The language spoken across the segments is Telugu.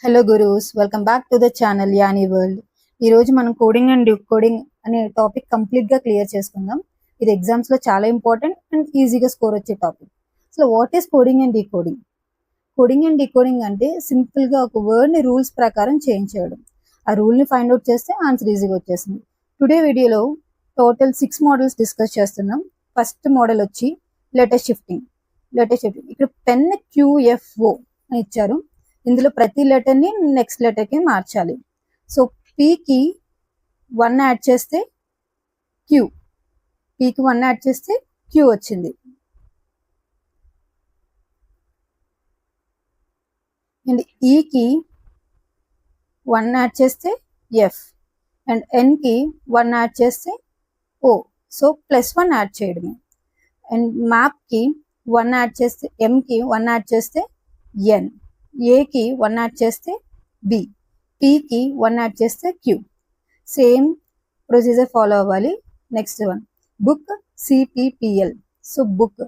Hello gurus, welcome back to the channel Any World. ఈరోజు మనం కోడింగ్ అండ్ డీకోడింగ్ అనే టాపిక్ కంప్లీట్గా క్లియర్ చేసుకుందాం. ఇది ఎగ్జామ్స్లో చాలా ఇంపార్టెంట్ అండ్ ఈజీగా స్కోర్ వచ్చే టాపిక్. So what is coding and decoding? Coding and decoding అంటే సింపుల్గా ఒక వర్డ్ని రూల్స్ ప్రకారం చేంజ్ చేయడం. ఆ రూల్ని ఫైండ్ అవుట్ చేస్తే ఆన్సర్ ఈజీగా వచ్చేసింది. టుడే వీడియోలో టోటల్ 6 మోడల్స్ డిస్కస్ చేస్తున్నాం. ఫస్ట్ మోడల్ వచ్చి లెటర్ షిఫ్టింగ్. ఇక్కడ పెన్ QFO అని ఇచ్చారు. ఇందులో ప్రతి లెటర్ని నెక్స్ట్ లెటర్కి మార్చాలి. సో పీకి 1 యాడ్ చేస్తే పీకి 1 యాడ్ చేస్తే క్యూ వచ్చింది. అండ్ ఈకి 1 యాడ్ చేస్తే ఎఫ్ అండ్ ఎన్కి 1 యాడ్ చేస్తే ఓ. సో +1 యాడ్ చేయడమే. అండ్ మ్యాప్కి 1 యాడ్ చేస్తే ఎంకి 1 యాడ్ చేస్తే ఎన్, ఏకి 1 యాడ్ చేస్తే బి, పీకి 1 యాడ్ చేస్తే క్యూ. సేమ్ ప్రొసీజర్ ఫాలో అవ్వాలి. Next one book CPPL. So book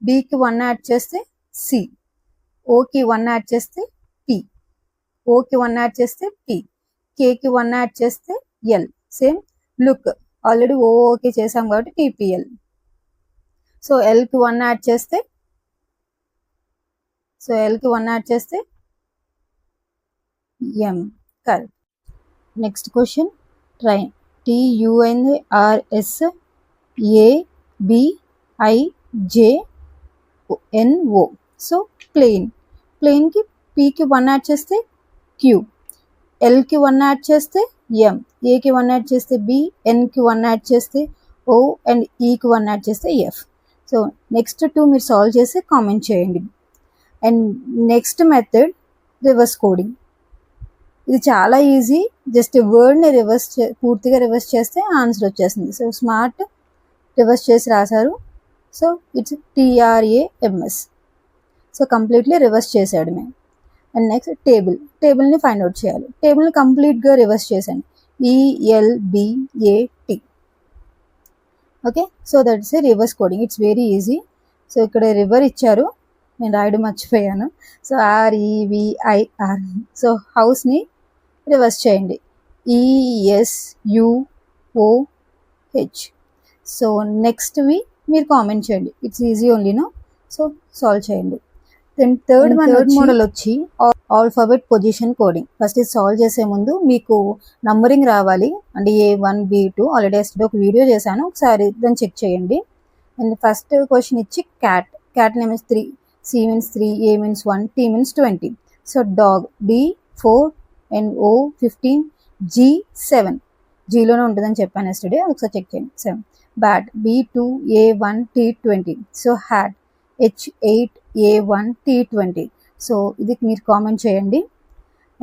బికి 1 యాడ్ చేస్తే సి, ఓకి 1 యాడ్ చేస్తే పి, ఓకి 1 యాడ్ చేస్తే పి, కేకి 1 యాడ్ చేస్తే ఎల్. సేమ్ లుక్ ఆల్రెడీ ఓకి చేసాం కాబట్టి PPL. సో ఎల్కి 1 యాడ్ చేస్తే M. Correct. Next question train. TUNRSABIJNO. So ప్లేన్కి పీకి 1 యాడ్ చేస్తే క్యూ, ఎల్కి 1 యాడ్ చేస్తే ఎం, ఏకి 1 యాడ్ చేస్తే బి, ఎన్కి 1 యాడ్ చేస్తే ఓ అండ్ ఈకి 1 యాడ్ చేస్తే ఎఫ్. సో నెక్స్ట్ 2 మీరు సాల్వ్ చేసి కామెంట్ చేయండి. And next method reverse coding. ఇది చాలా ఈజీ. జస్ట్ వర్డ్ని పూర్తిగా రివర్స్ చేస్తే ఆన్సర్ వచ్చేసింది. సో స్మార్ట్ రివర్స్ చేసి రాశారు. So it's TRAMS. So completely reverse చేసాడు. అండ్ నెక్స్ట్ టేబుల్ని ఫైండ్ అవుట్ చేయాలి. టేబుల్ని కంప్లీట్గా రివర్స్ చేశాను. ELBAT. Okay, so that's a reverse coding. It's very easy. So ఇక్కడ రివర్ ఇచ్చారు, నేను రాయడం మర్చిపోయాను. So REVIR. సో హౌస్ని రివర్స్ చేయండి. ESUOH. సో నెక్స్ట్వి మీరు కామెంట్ చేయండి. ఇట్స్ ఈజీ ఓన్లీనో. సో సాల్వ్ చేయండి. దెన్ థర్డ్ మోడల్ వచ్చి ఆల్ఫాబెట్ పొజిషన్ కోడింగ్. ఫస్ట్ ఇది సాల్వ్ చేసే ముందు మీకు నంబరింగ్ రావాలి. అంటే A1 B2 ఆల్రెడీ ఒక వీడియో చేశాను, ఒకసారి దాన్ని చెక్ చేయండి. అండ్ ఫస్ట్ క్వశ్చన్ ఇచ్చి cat name is 3, C means 3, A means 1, T means 20. So dog D4 and O 15, G 7. జీలోనే ఉంటుందని చెప్పాను ఎస్టర్డే, ఒకసారి చెక్ చేయండి. 7. Bat B2 A1 T20. So hat H8 A1 T20. So ఇది మీరు కామెంట్ చేయండి.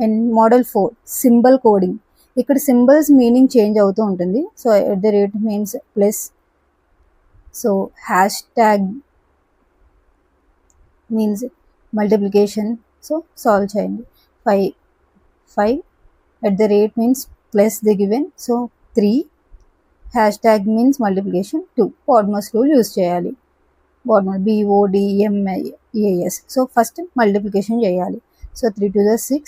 And model 4 symbol coding. ఇక్కడ సింబల్స్ మీనింగ్ చేంజ్ అవుతూ ఉంటుంది. So @ means plus. So hashtag means multiplication. So solve చేయండి. 5 @ means plus the given. So 3. Hashtag means multiplication. 2. BODMAS rule use చేయాలి. BODMAS. సో ఫస్ట్ మల్టిప్లికేషన్ చేయాలి. So 3 × 6,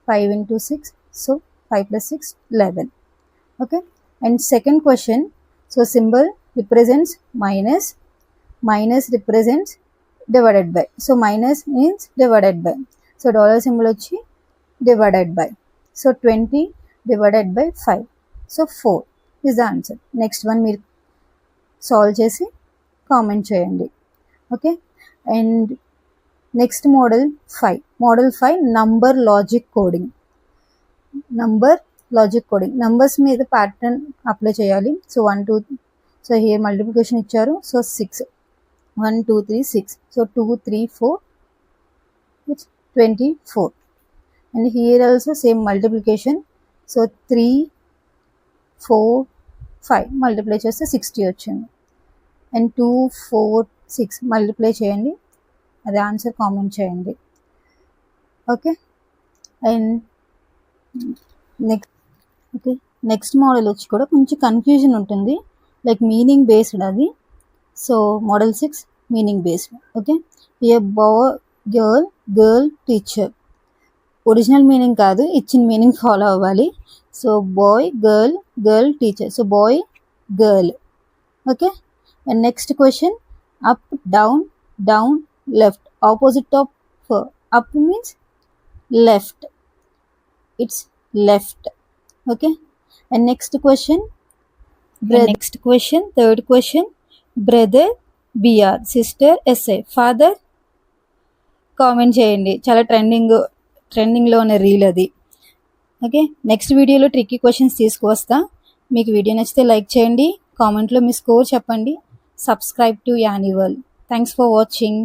5 × 6. So 5 + 6 11. Okay. And second question. So symbol represents minus represents divided by. So minus means divided by. So dollar symbol వచ్చి divided by. So 20 divided by 5. So 4 is the answer. Next one మీరు సాల్వ్ చేసి కామెంట్ చేయండి. Okay. And next model 5 number logic coding. Numbers మీద ప్యాటర్న్ అప్లై చేయాలి. సో 1 2. సో హియర్ మల్టిప్లికేషన్ ఇచ్చారు. So 6, 1 2 3 6. So 2 3 4 it's 24. and here also same multiplication. so 3 4 5 multiply చేస్తే 60 వచ్చింది. అండ్ 2 4 6 మల్టిప్లై చేయండి, అది ఆన్సర్ కామెంట్ చేయండి. ఓకే. అండ్ నెక్స్ట్ మోడల్ వచ్చి కూడా కొంచెం కన్ఫ్యూజన్ ఉంటుంది, లైక్ మీనింగ్ బేస్డ్ అది. So model 6 meaning based. Okay. A boy girl teacher. Original meaning కాదు, ఇచ్చిన మీనింగ్ ఫాలో అవ్వాలి. So boy girl, girl teacher. So boy girl. Okay. And next question, up down, down left. Opposite of up means left, it's left. Okay. And next question, third question, brother BR, sister SI, father. Comment చేయండి, చాలా ట్రెండింగ్లో ఉన్న రీల్ అది. ఓకే. నెక్స్ట్ వీడియోలో ట్రిక్కీ క్వశ్చన్స్ తీసుకువస్తా. మీకు వీడియో నచ్చితే లైక్ చేయండి, కామెంట్లో మీ స్కోర్ చెప్పండి. Subscribe to Any World. Thanks for watching.